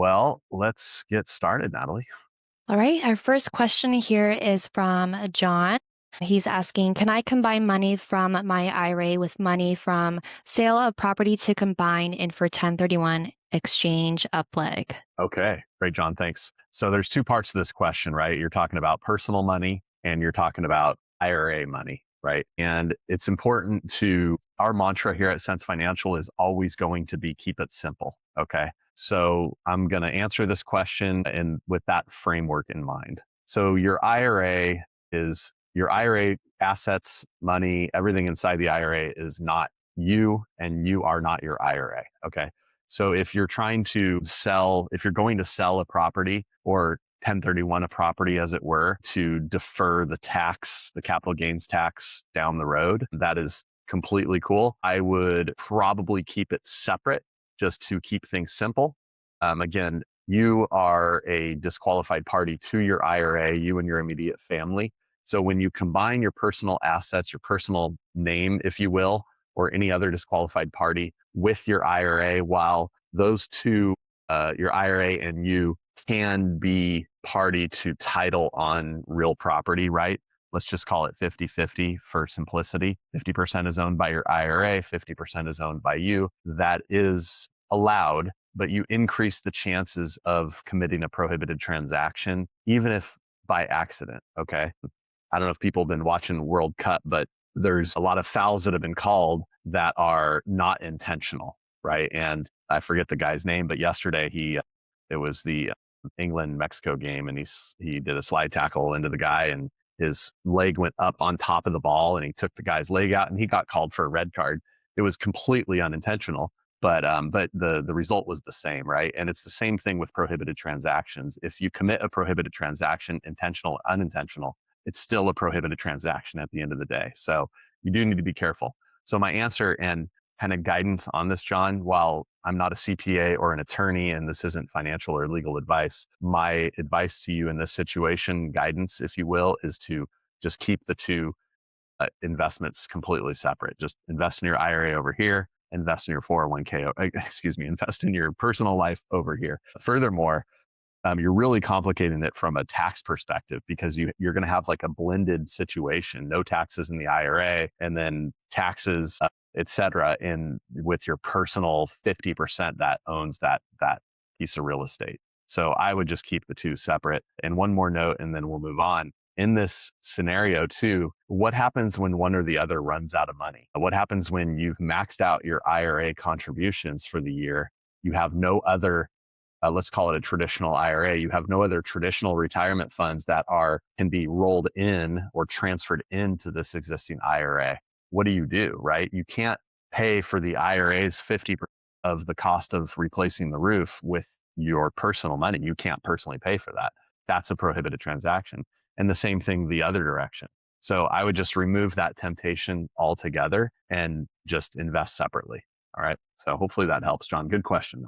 Well, let's get started, Natalie. All right. Our first question here is from John. He's asking, can I combine money from my IRA with money from sale of property to combine in for 1031 exchange upleg? Okay, great, John. Thanks. So there's two parts to this question, right? You're talking about personal money and you're talking about IRA money, right? And it's important our mantra here at Sense Financial is always going to be keep it simple. Okay. So I'm going to answer this question and with that framework in mind. So your IRA assets, money, everything inside the IRA is not you and you are not your IRA. Okay. So if you're if you're going to sell a property or 1031 a property, as it were, to defer the capital gains tax down the road, that is completely cool. I would probably keep it separate just to keep things simple. Again, you are a disqualified party to your IRA, you and your immediate family. So when you combine your personal assets, your personal name, if you will, or any other disqualified party with your IRA, while those two, your IRA and you, can be party to title on real property, right? Let's just call it 50-50 for simplicity. 50% is owned by your IRA, 50% is owned by you. That is allowed, but you increase the chances of committing a prohibited transaction, even if by accident, okay? I don't know if people have been watching World Cup, but there's a lot of fouls that have been called that are not intentional, right? And I forget the guy's name, but yesterday it was the England-Mexico game, and he did a slide tackle into the guy, and his leg went up on top of the ball, and he took the guy's leg out, and he got called for a red card. It was completely unintentional, but the result was the same, right? And it's the same thing with prohibited transactions. If you commit a prohibited transaction, intentional or unintentional, it's still a prohibited transaction at the end of the day. So you do need to be careful. So my answer and kind of guidance on this, John, while I'm not a CPA or an attorney and this isn't financial or legal advice, my advice to you in this situation, guidance, if you will, is to just keep the two investments completely separate. Just invest in your IRA over here, invest in your 401k, invest in your personal life over here. Furthermore, you're really complicating it from a tax perspective because you're going to have like a blended situation, no taxes in the IRA and then taxes, et cetera, with your personal 50% that owns that piece of real estate. So I would just keep the two separate. And one more note, and then we'll move on. In this scenario too, what happens when one or the other runs out of money? What happens when you've maxed out your IRA contributions for the year? You have no other let's call it a traditional IRA. You have no other traditional retirement funds that can be rolled in or transferred into this existing IRA. What do, right? You can't pay for the IRA's 50% of the cost of replacing the roof with your personal money. You can't personally pay for that. That's a prohibited transaction. And the same thing the other direction. So I would just remove that temptation altogether and just invest separately. All right. So hopefully that helps, John. Good question.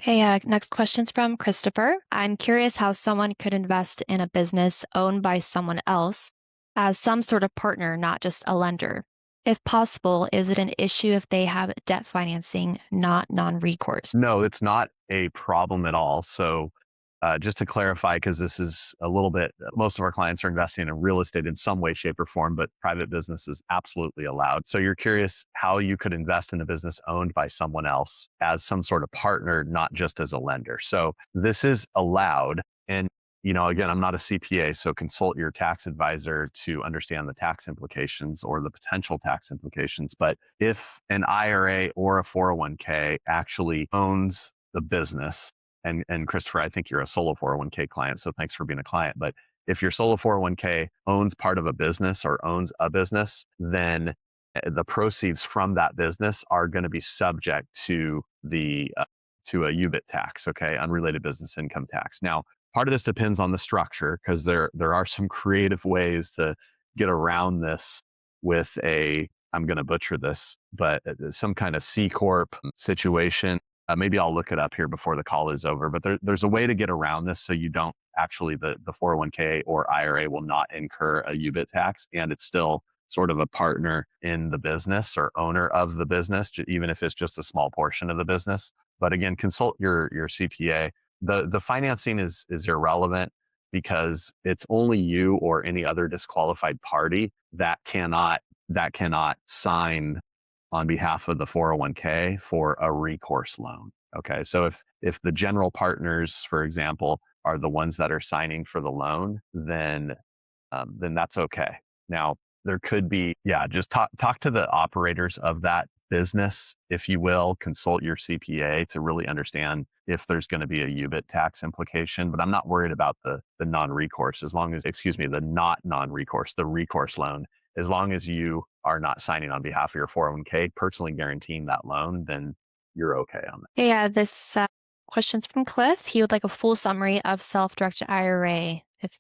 Okay, next question's from Christopher. I'm curious how someone could invest in a business owned by someone else as some sort of partner, not just a lender. If possible, is it an issue if they have debt financing, not non-recourse? No, it's not a problem at all. So just to clarify, because this is a little bit, most of our clients are investing in real estate in some way, shape, or form, but private business is absolutely allowed. So you're curious how you could invest in a business owned by someone else as some sort of partner, not just as a lender. So this is allowed. And, again, I'm not a CPA, so consult your tax advisor to understand the tax implications or the potential tax implications. But if an IRA or a 401k actually owns the business, and Christopher, I think you're a solo 401k client, so thanks for being a client. But if your solo 401k owns part of a business or owns a business, then the proceeds from that business are going to be subject to to a UBIT tax, okay, unrelated business income tax. Now, part of this depends on the structure because there are some creative ways to get around this with I'm going to butcher this, but some kind of C corp situation. Maybe I'll look it up here before the call is over, but there's a way to get around this so you don't actually, the 401k or IRA will not incur a UBIT tax, and it's still sort of a partner in the business or owner of the business, even if it's just a small portion of the business. But again, consult your CPA. The financing is irrelevant because it's only you or any other disqualified party that cannot sign on behalf of the 401k for a recourse loan. Okay. So if the general partners, for example, are the ones that are signing for the loan, then that's okay. Now, there could be, yeah, just talk to the operators of that business, if you will, consult your CPA to really understand if there's going to be a UBIT tax implication. But I'm not worried about the non-recourse as long as, excuse me, the not non-recourse, the recourse loan. As long as you are not signing on behalf of your 401k, personally guaranteeing that loan, then you're okay on that. Hey, this question's from Cliff. He would like a full summary of self-directed IRA. If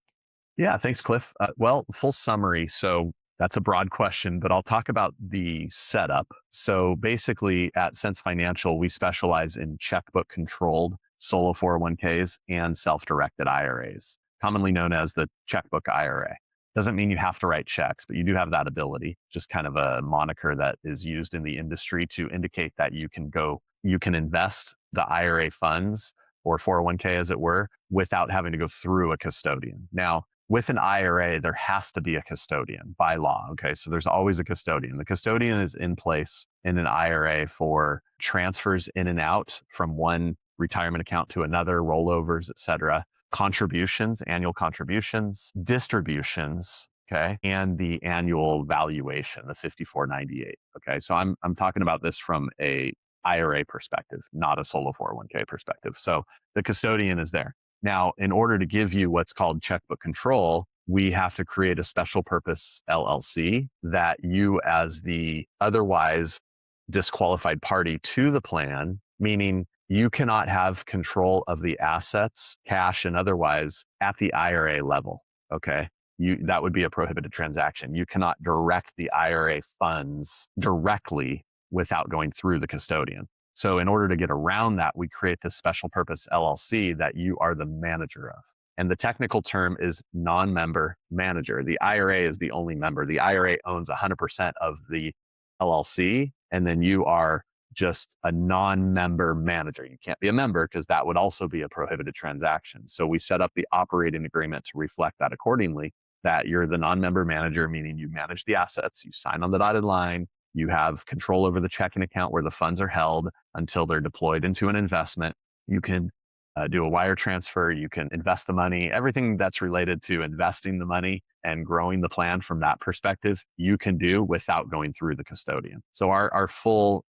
Yeah, thanks, Cliff. Well, full summary. So that's a broad question, but I'll talk about the setup. So basically, at Sense Financial, we specialize in checkbook controlled solo 401ks and self directed IRAs, commonly known as the checkbook IRA. Doesn't mean you have to write checks, but you do have that ability, just kind of a moniker that is used in the industry to indicate that you can invest the IRA funds or 401k, as it were, without having to go through a custodian. Now, with an IRA, there has to be a custodian by law. Okay. So there's always a custodian. The custodian is in place in an IRA for transfers in and out from one retirement account to another, rollovers, et cetera, contributions, annual contributions, distributions. Okay. And the annual valuation, the 5498. Okay. So I'm talking about this from a IRA perspective, not a solo 401k perspective. So the custodian is there. Now, in order to give you what's called checkbook control, we have to create a special purpose LLC that you, as the otherwise disqualified party to the plan, meaning you cannot have control of the assets, cash and otherwise, at the IRA level. Okay. That would be a prohibited transaction. You cannot direct the IRA funds directly without going through the custodian. So in order to get around that, we create this special purpose LLC that you are the manager of. And the technical term is non-member manager. The IRA is the only member. The IRA owns 100% of the LLC, and then you are just a non-member manager. You can't be a member because that would also be a prohibited transaction. So we set up the operating agreement to reflect that accordingly, that you're the non-member manager, meaning you manage the assets, you sign on the dotted line, you have control over the checking account where the funds are held until they're deployed into an investment. You can do a wire transfer. You can invest the money. Everything that's related to investing the money and growing the plan from that perspective, you can do without going through the custodian. So our full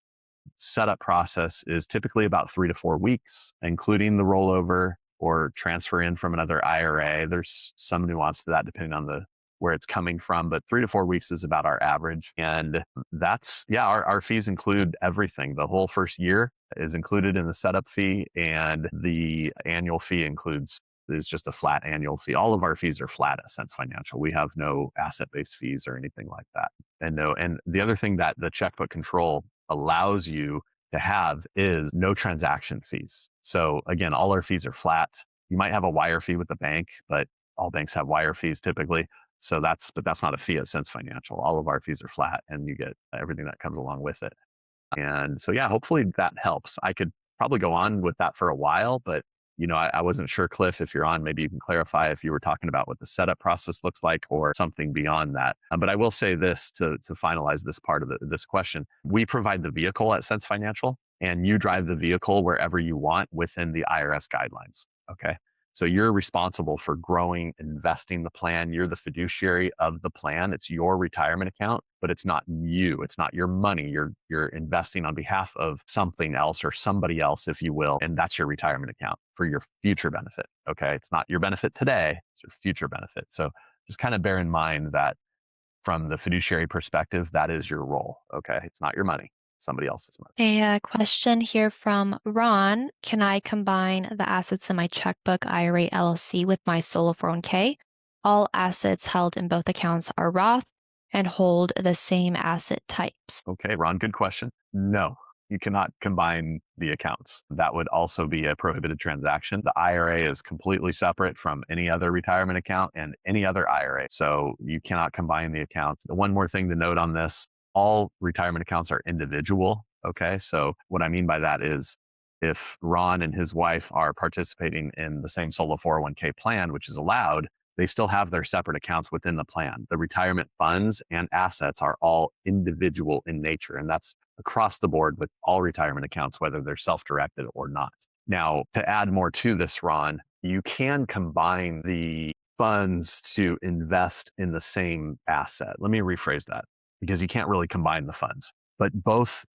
setup process is typically about 3 to 4 weeks, including the rollover or transfer in from another IRA. There's some nuance to that depending on where it's coming from, but 3 to 4 weeks is about our average. And that's, yeah, our fees include everything. The whole first year is included in the setup fee, and the annual fee is just a flat annual fee. All of our fees are flat at Sense Financial. We have no asset-based fees or anything like that. And the other thing that the checkbook control allows you to have is no transaction fees. So again, all our fees are flat. You might have a wire fee with the bank, but all banks have wire fees typically. But that's not a fee at Sense Financial. All of our fees are flat and you get everything that comes along with it. And so, yeah, hopefully that helps. I could probably go on with that for a while, but I wasn't sure, Cliff, if you're on, maybe you can clarify if you were talking about what the setup process looks like or something beyond that. But I will say this to finalize this part of this question. We provide the vehicle at Sense Financial, and you drive the vehicle wherever you want within the IRS guidelines. Okay. So you're responsible for growing, investing the plan. You're the fiduciary of the plan. It's your retirement account, but it's not you. It's not your money. You're investing on behalf of something else or somebody else, if you will. And that's your retirement account for your future benefit. Okay. It's not your benefit today. It's your future benefit. So just kind of bear in mind that from the fiduciary perspective, that is your role. Okay. It's not your money, somebody else's money. a question here from Ron. Can I combine the assets in my checkbook IRA LLC with my solo 401k? All assets held in both accounts are Roth and hold the same asset types. Okay, Ron, good question. No, you cannot combine the accounts. That would also be a prohibited transaction. The IRA is completely separate from any other retirement account and any other IRA. So you cannot combine the accounts. One more thing to note on this, all retirement accounts are individual. Okay, so what I mean by that is if Ron and his wife are participating in the same solo 401k plan, which is allowed, they still have their separate accounts within the plan. The retirement funds and assets are all individual in nature, and that's across the board with all retirement accounts, whether they're self-directed or not. Now, to add more to this, Ron, you can combine the funds to invest in the same asset. Let me rephrase that, because you can't really combine the funds. But both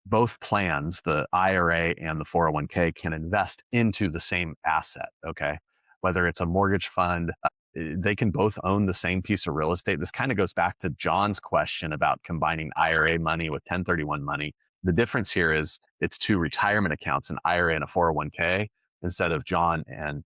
plans, the IRA and the 401k, can invest into the same asset. Okay, whether it's a mortgage fund, they can both own the same piece of real estate. This kind of goes back to John's question about combining IRA money with 1031 money. The difference here is it's two retirement accounts, an IRA and a 401k, instead of John and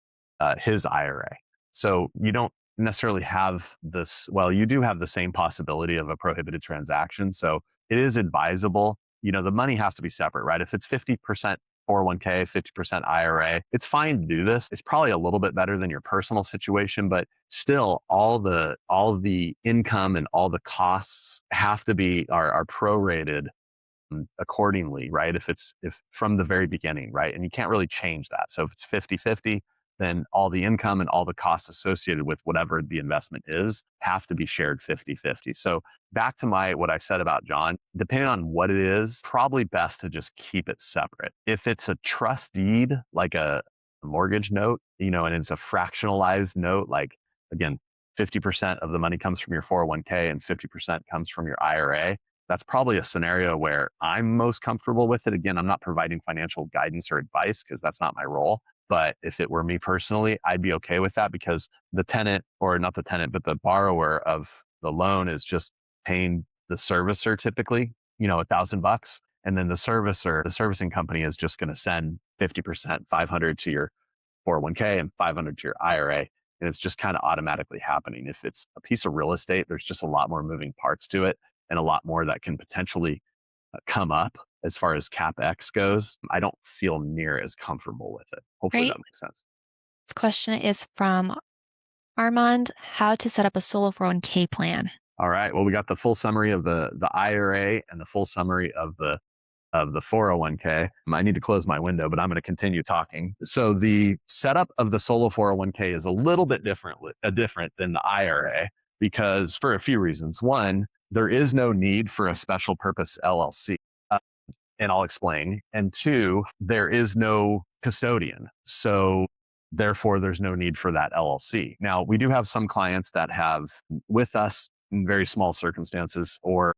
his IRA. So you don't necessarily have this. Well, you do have the same possibility of a prohibited transaction. So it is advisable. The money has to be separate, right? If it's 50% 401k, 50% IRA, it's fine to do this. It's probably a little bit better than your personal situation, but still all the income and all the costs have to be are prorated accordingly, right? If from the very beginning, right? And you can't really change that. So if it's 50-50, then all the income and all the costs associated with whatever the investment is have to be shared 50-50. So back to what I said about John, depending on what it is, probably best to just keep it separate. If it's a trust deed, like a mortgage note, and it's a fractionalized note, like again, 50% of the money comes from your 401k and 50% comes from your IRA, that's probably a scenario where I'm most comfortable with it. Again, I'm not providing financial guidance or advice because that's not my role. But if it were me personally, I'd be okay with that, because the tenant, or not the tenant, but the borrower of the loan is just paying the servicer typically, $1,000. And then the servicing company is just going to send 50%, 500 to your 401k and 500 to your IRA. And it's just kind of automatically happening. If it's a piece of real estate, there's just a lot more moving parts to it and a lot more that can potentially come up as far as CapEx goes. I don't feel near as comfortable with it. Hopefully Great. that makes sense. This question is from Armand. How to set up a solo 401k plan? All right. Well, we got the full summary of the IRA and the full summary of the 401k. I need to close my window, but I'm going to continue talking. So the setup of the solo 401k is a little bit different than the IRA, because for a few reasons. One, there is no need for a special purpose LLC. Uh, and I'll explain. And two, there is no custodian. So therefore, there's no need for that LLC. Now, we do have some clients that have with us in very small circumstances, or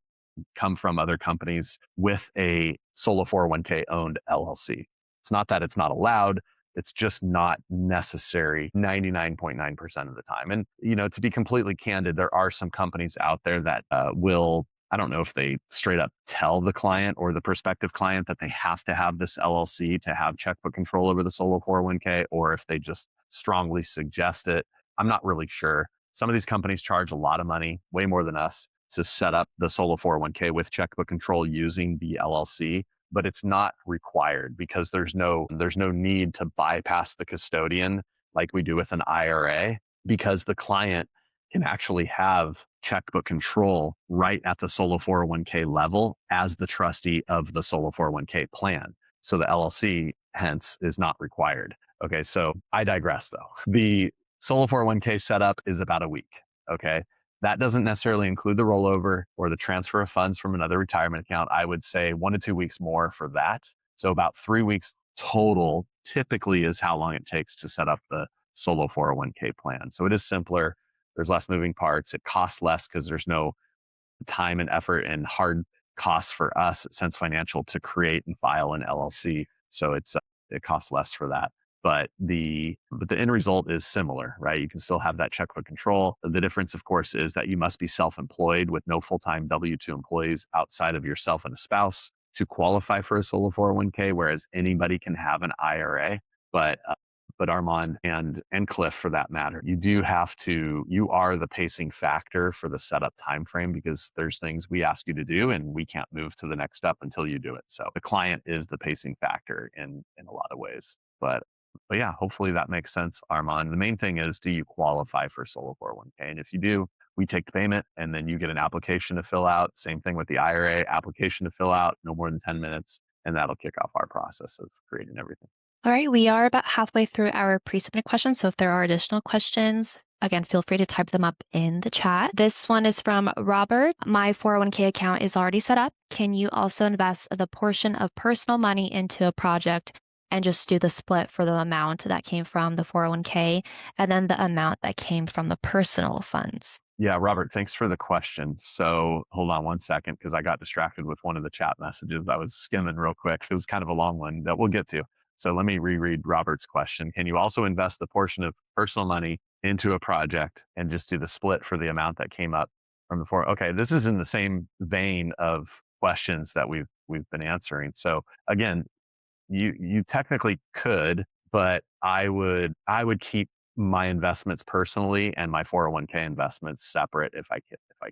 come from other companies with a solo 401k owned LLC. It's not that it's not allowed. It's just not necessary 99.9% of the time. And, to be completely candid, there are some companies out there that will, I don't know if they straight up tell the client or the prospective client that they have to have this LLC to have checkbook control over the solo 401k, or if they just strongly suggest it. I'm not really sure. Some of these companies charge a lot of money, way more than us, to set up the solo 401k with checkbook control using the LLC, but it's not required, because there's no need to bypass the custodian like we do with an IRA, because the client can actually have checkbook control right at the solo 401k level as the trustee of the solo 401k plan. So the LLC hence is not required. Okay, so I digress though. The solo 401k setup is about a week. Okay. That doesn't necessarily include the rollover or the transfer of funds from another retirement account. I would say 1 to 2 weeks more for that. So about 3 weeks total typically is how long it takes to set up the solo 401k plan. So it is simpler. There's less moving parts. It costs less because there's no time and effort and hard costs for us at Sense Financial to create and file an LLC. So it costs less for that. But the end result is similar, right? You can still have that checkbook control. The difference, of course, is that you must be self-employed with no full-time W-2 employees outside of yourself and a spouse to qualify for a solo 401k, whereas anybody can have an IRA. But Armand and Cliff, for that matter, you are the pacing factor for the setup time frame, because there's things we ask you to do and we can't move to the next step until you do it. So the client is the pacing factor in a lot of ways. But yeah, hopefully that makes sense, Armand. The main thing is, do you qualify for solo 401k? And if you do, we take the payment and then you get an application to fill out. Same thing with the IRA, application to fill out, no more than 10 minutes. And that'll kick off our process of creating everything. All right, we are about halfway through our pre-submitted questions. So if there are additional questions, again, feel free to type them up in the chat. This one is from Robert. My 401k account is already set up. Can you also invest the portion of personal money into a project and just do the split for the amount that came from the 401k and then the amount that came from the personal funds? Yeah, Robert, thanks for the question. So hold on one second because I got distracted with one of the chat messages. I was skimming real quick. It was kind of a long one that we'll get to. So let me reread Robert's question. Can you also invest the portion of personal money into a project and just do the split for the amount that came up from the four? Okay, this is in the same vein of questions that we've been answering. So again, you technically could, but I would keep my investments personally and my 401k investments separate if I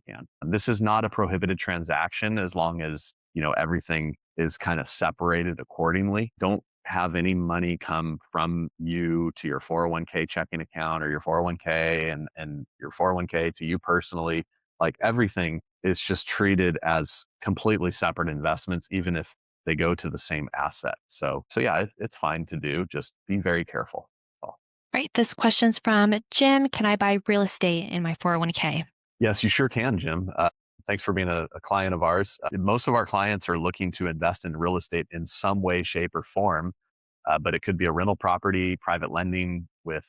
can. And this is not a prohibited transaction as long as, everything is kind of separated accordingly. Don't have any money come from you to your 401k checking account or your 401k and your 401k to you personally. Like everything is just treated as completely separate investments, even if they go to the same asset. So yeah, it's fine to do. Just be very careful. That's all. Right, this question's from Jim. Can I buy real estate in my 401k? Yes, you sure can, Jim. Thanks for being a client of ours. Most of our clients are looking to invest in real estate in some way, shape, or form, but it could be a rental property, private lending with,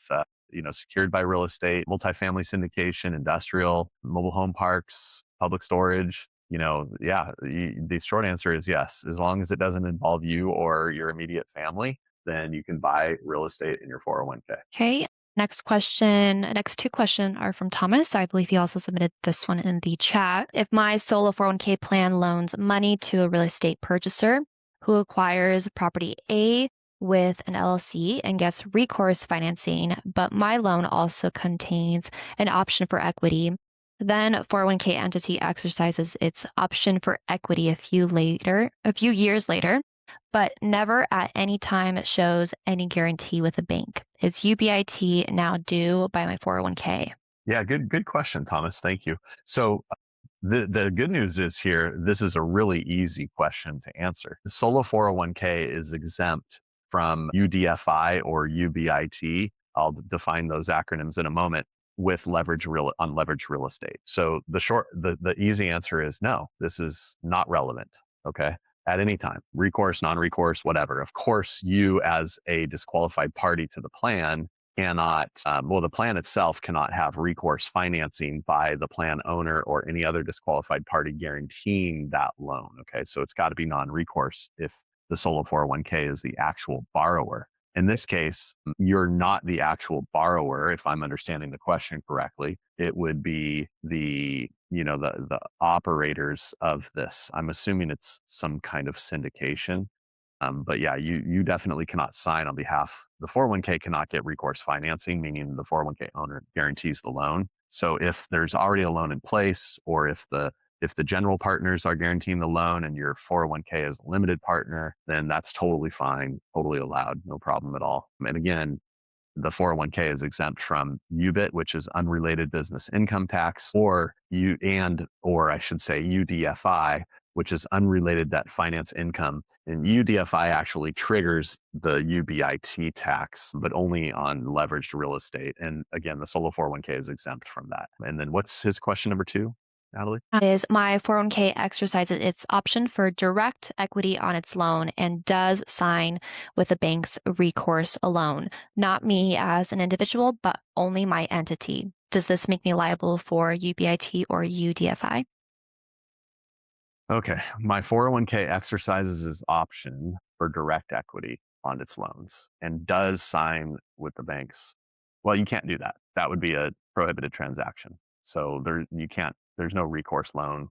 secured by real estate, multifamily syndication, industrial, mobile home parks, public storage. Yeah, the short answer is yes. As long as it doesn't involve you or your immediate family, then you can buy real estate in your 401k. Okay. Next two questions are from Thomas. I believe he also submitted this one in the chat. If my solo 401k plan loans money to a real estate purchaser who acquires property A with an LLC and gets recourse financing, but my loan also contains an option for equity, then 401k entity exercises its option for equity a few years later, but never at any time shows any guarantee with a bank. Is UBIT now due by my 401k? Yeah, good question, Thomas. Thank you. So the good news is here, this is a really easy question to answer. The solo 401k is exempt from UDFI or UBIT. I'll define those acronyms in a moment with leverage real estate. So the easy answer is no, this is not relevant. Okay. At any time, recourse, non-recourse, whatever. Of course, you as a disqualified party to the plan cannot, the plan itself cannot have recourse financing by the plan owner or any other disqualified party guaranteeing that loan. Okay. So it's got to be non recourse if the solo 401k is the actual borrower. In this case, you're not the actual borrower. If I'm understanding the question correctly, it would be the operators of this. I'm assuming it's some kind of syndication. But yeah, you definitely cannot sign on behalf. The 401k cannot get recourse financing, meaning the 401k owner guarantees the loan. So if there's already a loan in place, or if the general partners are guaranteeing the loan and your 401k is a limited partner, then that's totally fine, totally allowed, no problem at all. And again, the 401k is exempt from UBIT, which is unrelated business income tax, or I should say UDFI, which is unrelated debt finance income. And UDFI actually triggers the UBIT tax, but only on leveraged real estate. And again, the solo 401k is exempt from that. And then what's his question number two, Natalie? Is my 401k exercises its option for direct equity on its loan and does sign with the bank's recourse alone, not me as an individual, but only my entity. Does this make me liable for UBIT or UDFI? Okay. My 401k exercises its option for direct equity on its loans and does sign with the banks. Well, you can't do that. That would be a prohibited transaction. So there's no recourse loan.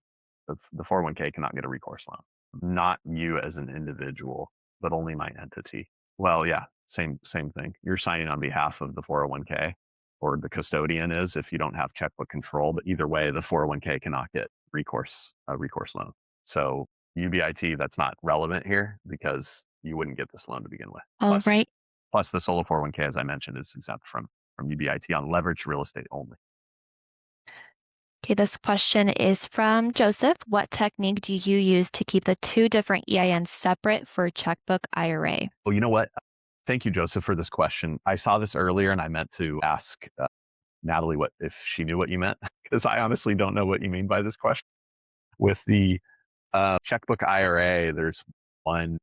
The 401k cannot get a recourse loan. Not you as an individual, but only my entity. Well, yeah, same thing. You're signing on behalf of the 401k, or the custodian is if you don't have checkbook control, but either way, the 401k cannot get a recourse loan. So UBIT, that's not relevant here because you wouldn't get this loan to begin with. All right. Plus the solo 401k, as I mentioned, is exempt from UBIT on leveraged real estate only. Okay, this question is from Joseph. What technique do you use to keep the two different EINs separate for checkbook IRA? Well, you know what? Thank you, Joseph, for this question. I saw this earlier and I meant to ask Natalie what if she knew what you meant, because I honestly don't know what you mean by this question. With the checkbook IRA, there's one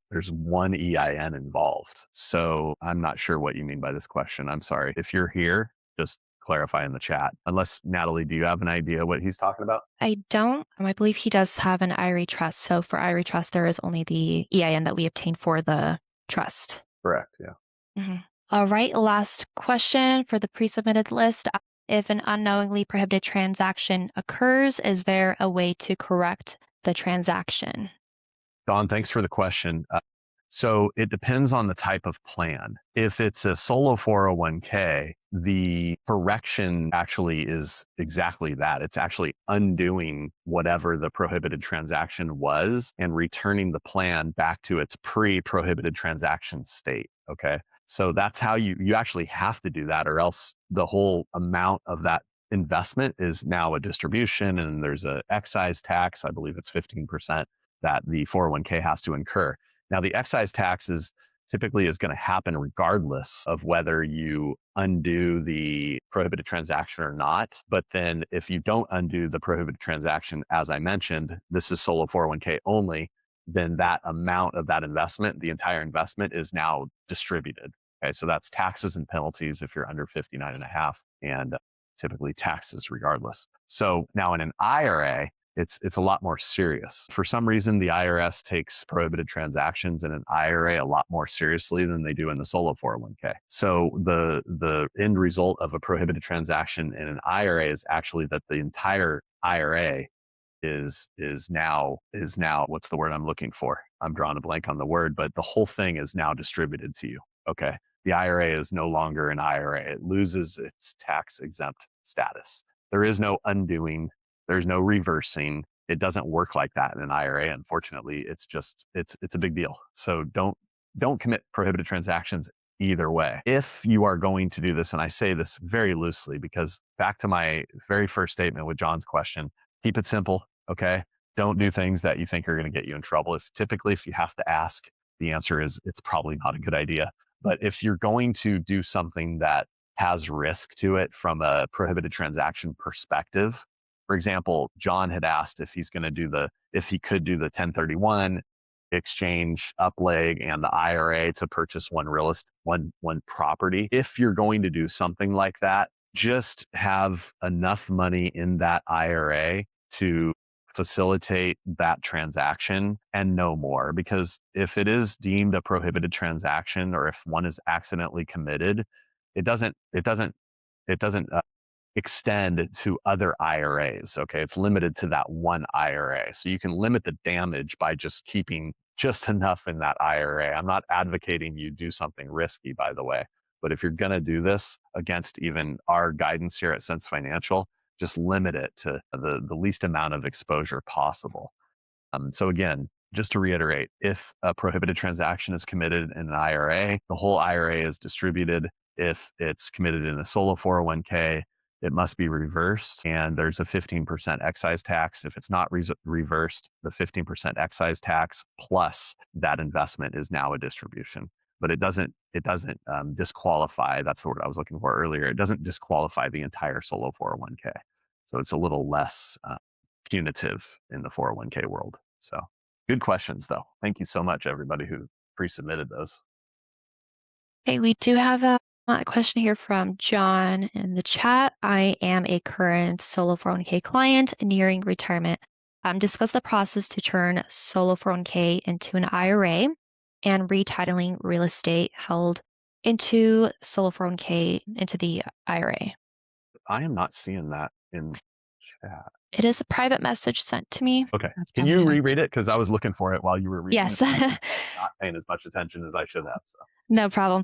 EIN involved. So I'm not sure what you mean by this question. I'm sorry. If you're here, just clarify in the chat. Unless, Natalie, do you have an idea what he's talking about? I don't. I believe he does have an IRA trust. So for IRA trust, there is only the EIN that we obtain for the trust. Correct. Yeah. Mhm. All right. Last question for the pre-submitted list. If an unknowingly prohibited transaction occurs, is there a way to correct the transaction? Don, thanks for the question. So it depends on the type of plan. If it's a solo 401k, the correction actually is exactly that. It's actually undoing whatever the prohibited transaction was and returning the plan back to its pre-prohibited transaction state. Okay. So that's how you actually have to do that, or else the whole amount of that investment is now a distribution, and there's a excise tax. I believe it's 15% that the 401k has to incur. Now, the excise tax typically is going to happen regardless of whether you undo the prohibited transaction or not. But then if you don't undo the prohibited transaction, as I mentioned, this is solo 401k only, then that amount of that investment, the entire investment, is now distributed. Okay, so that's taxes and penalties if you're under 59 and a half, and typically taxes regardless. So now in an IRA, it's a lot more serious. For some reason, the IRS takes prohibited transactions in an IRA a lot more seriously than they do in the solo 401k. So the end result of a prohibited transaction in an IRA is actually that the entire IRA is now what's the word I'm looking for? I'm drawing a blank on the word, but the whole thing is now distributed to you. Okay. The IRA is no longer an IRA. It loses its tax exempt status. There is no undoing. There's no reversing. It doesn't work like that in an IRA. Unfortunately, it's a big deal. So don't commit prohibited transactions either way. If you are going to do this, and I say this very loosely because back to my very first statement with John's question, keep it simple. Okay. Don't do things that you think are going to get you in trouble. If you have to ask, the answer is it's probably not a good idea. But if you're going to do something that has risk to it from a prohibited transaction perspective, for example, John had asked if he could do the 1031 exchange up leg and the IRA to purchase one property. If you're going to do something like that, just have enough money in that IRA to facilitate that transaction and no more. Because if it is deemed a prohibited transaction, or if one is accidentally committed, it doesn't extend to other IRAs. Okay. It's limited to that one IRA. So you can limit the damage by just keeping just enough in that IRA. I'm not advocating you do something risky, by the way, but if you're going to do this against even our guidance here at Sense Financial, just limit it to the least amount of exposure possible. So again, just to reiterate, if a prohibited transaction is committed in an IRA, the whole IRA is distributed. If it's committed in a solo 401k, it must be reversed, and there's a 15% excise tax. If it's not reversed, the 15% excise tax plus that investment is now a distribution. But it doesn't disqualify. That's the word I was looking for earlier. It doesn't disqualify the entire solo 401k. So it's a little less punitive in the 401k world. So good questions, though. Thank you so much, everybody who pre-submitted those. Okay, we do have a question here from John in the chat. I am a current solo 401k client nearing retirement. Discuss the process to turn solo 401k into an IRA and retitling real estate held into solo 401k into the IRA. I am not seeing that in chat. It is a private message sent to me. Okay. That's Can you reread it? Because I was looking for it while you were reading Yes. it. Not paying as much attention as I should have. So. No problem.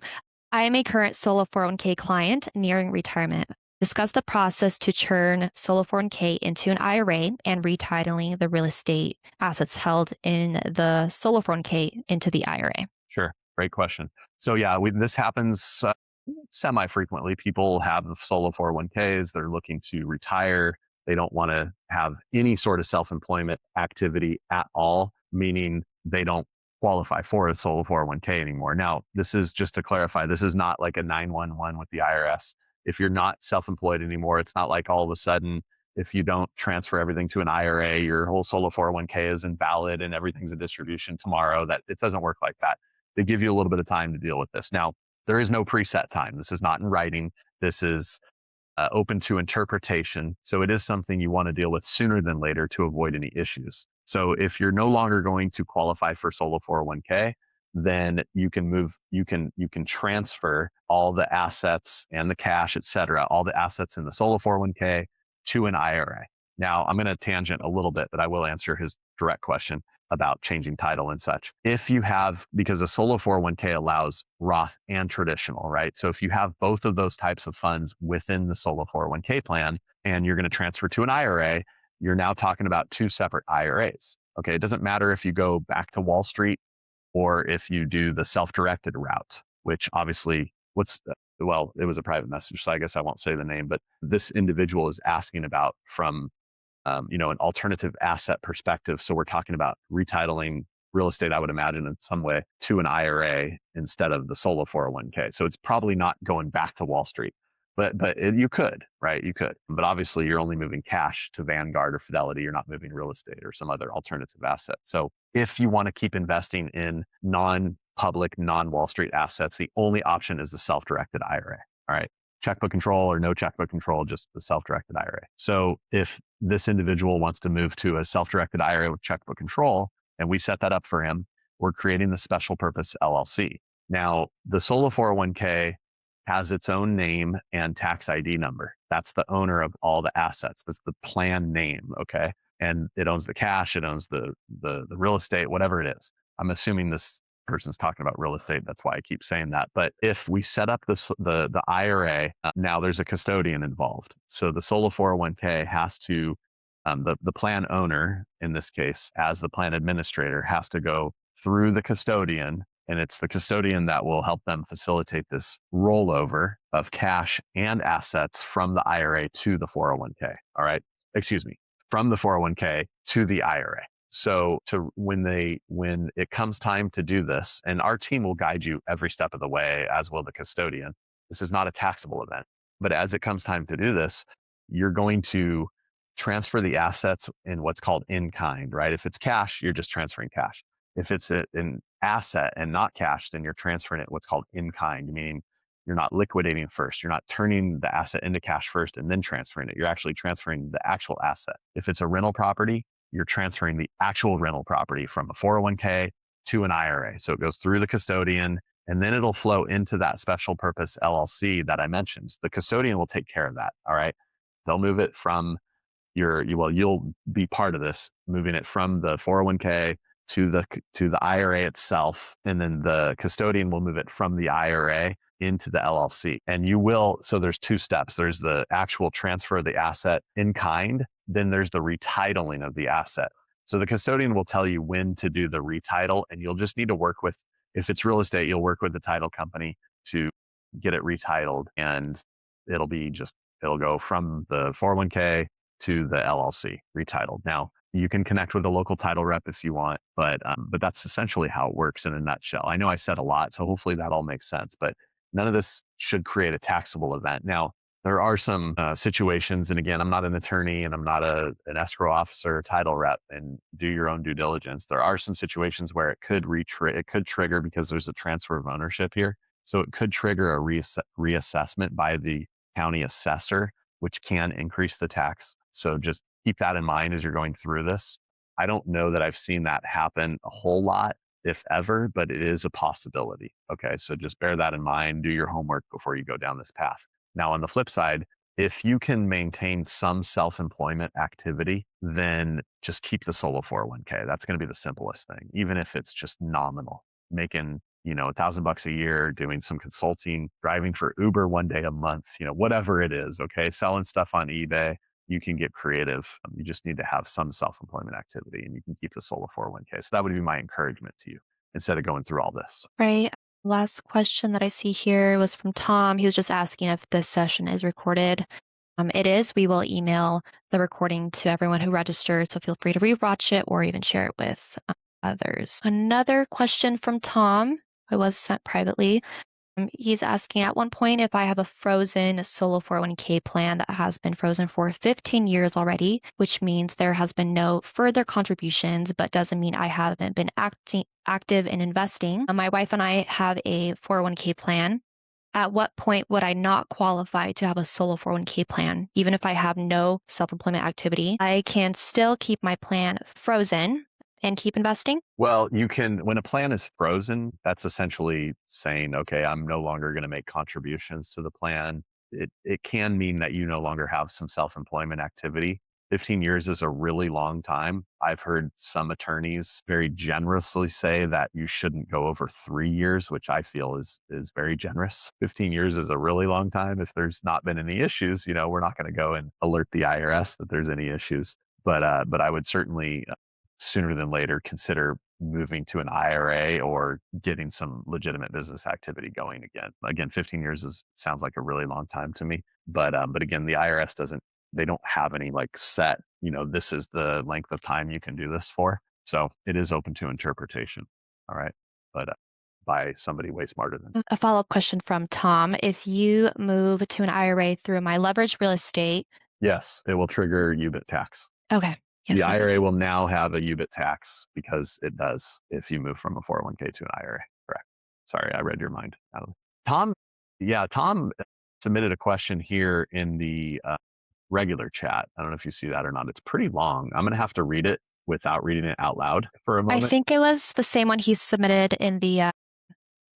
I am a current solo 401k client nearing retirement. Discuss the process to turn solo 401k into an IRA and retitling the real estate assets held in the solo 401k into the IRA. Sure. Great question. So yeah, this happens semi-frequently. People have solo 401ks. They're looking to retire. They don't want to have any sort of self-employment activity at all, meaning they don't qualify for a solo 401k anymore. Now, this is just to clarify, this is not like a 911 with the IRS. If you're not self-employed anymore, it's not like all of a sudden, if you don't transfer everything to an IRA, your whole solo 401k is invalid and everything's a distribution tomorrow. That it doesn't work like that. They give you a little bit of time to deal with this. Now, there is no preset time. This is not in writing. This is open to interpretation. So it is something you want to deal with sooner than later to avoid any issues. So if you're no longer going to qualify for solo 401k, then you can transfer all the assets and the cash, et cetera, all the assets in the solo 401k to an IRA. Now I'm going to tangent a little bit, but I will answer his direct question about changing title and such. If you have, because a solo 401k allows Roth and traditional, right? So if you have both of those types of funds within the solo 401k plan and you're going to transfer to an IRA, you're now talking about two separate IRAs. Okay. It doesn't matter if you go back to Wall Street or if you do the self-directed route, which obviously well, it was a private message, so I guess I won't say the name, but this individual is asking about from an alternative asset perspective. So we're talking about retitling real estate, I would imagine, in some way to an IRA instead of the solo 401k. So it's probably not going back to Wall Street, but you could, right? You could, but obviously you're only moving cash to Vanguard or Fidelity. You're not moving real estate or some other alternative asset. So if you want to keep investing in non-public, non-Wall Street assets, the only option is the self-directed IRA. All right. Checkbook control or no checkbook control, just the self-directed IRA. So if this individual wants to move to a self-directed IRA with checkbook control, and we set that up for him, we're creating the special purpose LLC. Now, the solo 401k has its own name and tax ID number. That's the owner of all the assets. That's the plan name, okay? And it owns the cash, it owns the real estate, whatever it is. I'm assuming this person's talking about real estate. That's why I keep saying that. But if we set up the IRA, now there's a custodian involved. So the solo 401k has to, the plan owner, in this case, as the plan administrator, has to go through the custodian. And it's the custodian that will help them facilitate this rollover of cash and assets from the IRA to the 401k. All right. Excuse me, from the 401k to the IRA. So when it comes time to do this, and our team will guide you every step of the way, as will the custodian. This is not a taxable event, but as it comes time to do this, you're going to transfer the assets in what's called in kind, right? If it's cash, you're just transferring cash. If it's an asset and not cash, then you're transferring it what's called in kind, meaning you're not liquidating first. You're not turning the asset into cash first and then transferring it. You're actually transferring the actual asset. If it's a rental property, you're transferring the actual rental property from a 401k to an IRA. So it goes through the custodian and then it'll flow into that special purpose LLC that I mentioned. The custodian will take care of that. All right. They'll move it from you'll be part of this, moving it from the 401k to the IRA itself. And then the custodian will move it from the IRA into the LLC. And so there's two steps. There's the actual transfer of the asset in kind. Then there's the retitling of the asset. So the custodian will tell you when to do the retitle, and you'll just need to work with, if it's real estate, you'll work with the title company to get it retitled, and it'll go from the 401k to the LLC retitled. Now, you can connect with a local title rep if you want, but that's essentially how it works in a nutshell. I know I said a lot, so hopefully that all makes sense, but none of this should create a taxable event. Now, there are some situations, and again, I'm not an attorney and I'm not an escrow officer or title rep, and do your own due diligence. There are some situations where it could trigger, because there's a transfer of ownership here. So it could trigger a reassessment by the county assessor, which can increase the tax. So just keep that in mind as you're going through this. I don't know that I've seen that happen a whole lot, if ever, but it is a possibility. Okay, so just bear that in mind. Do your homework before you go down this path. Now, on the flip side, if you can maintain some self-employment activity, then just keep the solo 401k. That's going to be the simplest thing, even if it's just nominal, making $1,000 a year, doing some consulting, driving for Uber one day a month, whatever it is. Okay, selling stuff on eBay. You can get creative. You just need to have some self-employment activity, and you can keep the solo 401k. So that would be my encouragement to you instead of going through all this. Right. Last question that I see here was from Tom. He was just asking if this session is recorded. It is. We will email the recording to everyone who registered, so feel free to rewatch it or even share it with others. Another question from Tom, it was sent privately. He's asking at one point if I have a frozen solo 401k plan that has been frozen for 15 years already, which means there has been no further contributions, but doesn't mean I haven't been active in investing. My wife and I have a 401k plan. At what point would I not qualify to have a solo 401k plan? Even if I have no self employment activity, I can still keep my plan frozen and keep investing. Well, you can, when a plan is frozen, that's essentially saying, okay, I'm no longer going to make contributions to the plan. It can mean that you no longer have some self-employment activity. 15 years is a really long time. I've heard some attorneys very generously say that you shouldn't go over 3 years, which I feel is very generous. 15 years is a really long time. If there's not been any issues, we're not going to go and alert the IRS that there's any issues. But I would certainly sooner than later consider moving to an IRA or getting some legitimate business activity going again. Again, 15 years sounds like a really long time to me. But again, the IRS they don't have any like set, this is the length of time you can do this for. So it is open to interpretation. All right. But by somebody way smarter than. A follow up question from Tom. If you move to an IRA through my leveraged real estate, Yes, it will trigger UBIT tax. okay. Yes, The that's IRA will now have a UBIT tax because it does if you move from a 401k to an IRA. Correct. Sorry, I read your mind. Tom, yeah, Tom submitted a question here in the regular chat. I don't know if you see that or not. It's pretty long. I'm going to have to read it without reading it out loud for a I moment. think it was the same one he submitted in the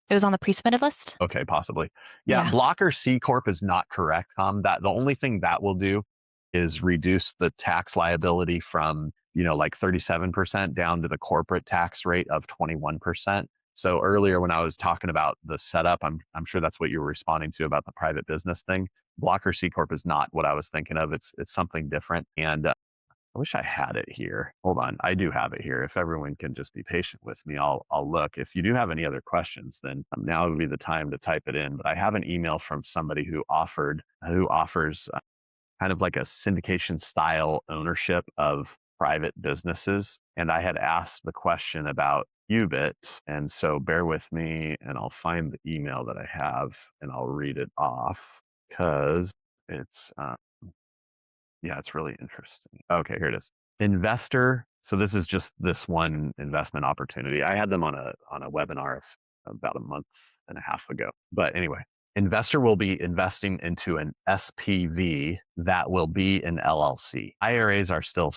it was on the pre-submitted list. Okay, possibly. Yeah, Yeah. blocker C corp is not correct, Tom. That the only thing that will do is reduce the tax liability from, like 37% down to the corporate tax rate of 21%. So earlier when I was talking about the setup, I'm sure that's what you were responding to about the private business thing. Blocker C corp is not what I was thinking of. It's something different. And I wish I had it here. Hold on. I do have it here. If everyone can just be patient with me, I'll look. If you do have any other questions, then now would be the time to type it in. But I have an email from somebody who offers kind of like a syndication style ownership of private businesses. And I had asked the question about UBIT. And so bear with me and I'll find the email that I have and I'll read it off because it's yeah, it's really interesting. Okay, here it is. Investor. So this is just this one investment opportunity. I had them on a webinar about a month and a half ago. But anyway, investor will be investing into an SPV that will be an LLC. IRAs are still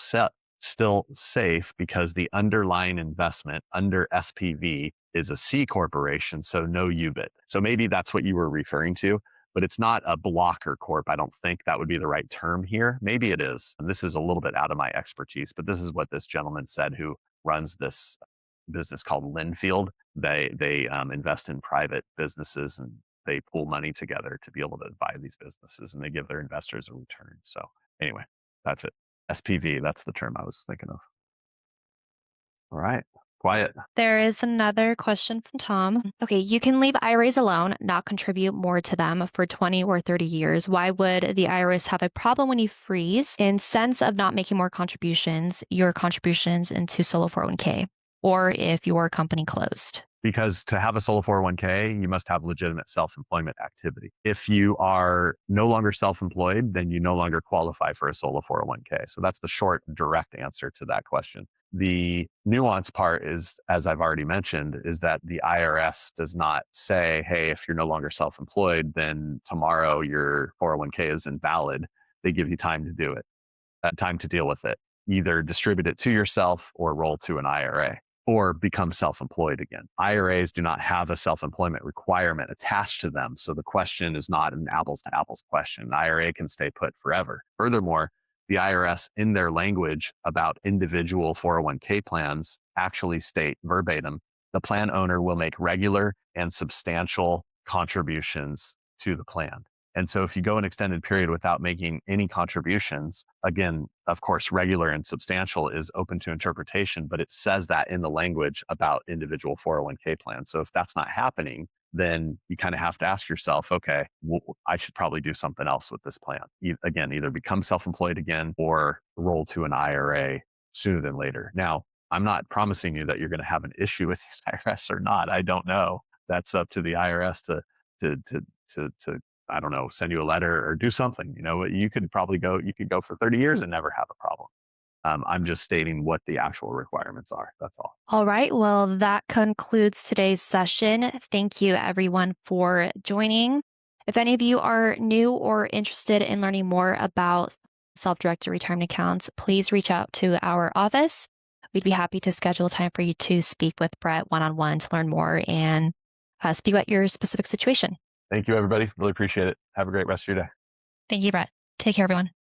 safe because the underlying investment under SPV is a C corporation, so no UBIT. So maybe that's what you were referring to, but it's not a blocker corp. I don't think that would be the right term here. Maybe it is. And this is a little bit out of my expertise, but this is what this gentleman said who runs this business called Linfield. They invest in private businesses and they pool money together to be able to buy these businesses and they give their investors a return. So anyway, that's it. SPV, that's the term I was thinking of. All right. Quiet. There is another question from Tom. Okay, you can leave IRAs alone, not contribute more to them for 20 or 30 years. Why would the IRS have a problem when you freeze in sense of not making more contributions, your contributions into solo 401k, or if your company closed? Because to have a solo 401k, you must have legitimate self-employment activity. If you are no longer self-employed, then you no longer qualify for a solo 401k. So that's the short, direct answer to that question. The nuance part is, as I've already mentioned, is that the IRS does not say, hey, if you're no longer self-employed, then tomorrow your 401k is invalid. They give you time to do it, time to deal with it. Either distribute it to yourself or roll to an IRA or become self-employed again. IRAs do not have a self-employment requirement attached to them. So the question is not an apples to apples question. An IRA can stay put forever. Furthermore, the IRS in their language about individual 401k plans actually state verbatim, the plan owner will make regular and substantial contributions to the plan. And so if you go an extended period without making any contributions, again, of course, regular and substantial is open to interpretation, but it says that in the language about individual 401k plans. So if that's not happening, then you kind of have to ask yourself, okay, I should probably do something else with this plan. Again, either become self-employed again or roll to an IRA sooner than later. Now, I'm not promising you that you're going to have an issue with the IRS or not. I don't know. That's up to the IRS to to to I don't know, send you a letter or do something. You could go for 30 years and never have a problem. I'm just stating what the actual requirements are. That's all. All right. Well, that concludes today's session. Thank you, everyone, for joining. If any of you are new or interested in learning more about self-directed retirement accounts, please reach out to our office. We'd be happy to schedule time for you to speak with Brett one-on-one to learn more and speak about your specific situation. Thank you, everybody. Really appreciate it. Have a great rest of your day. Thank you, Brett. Take care, everyone.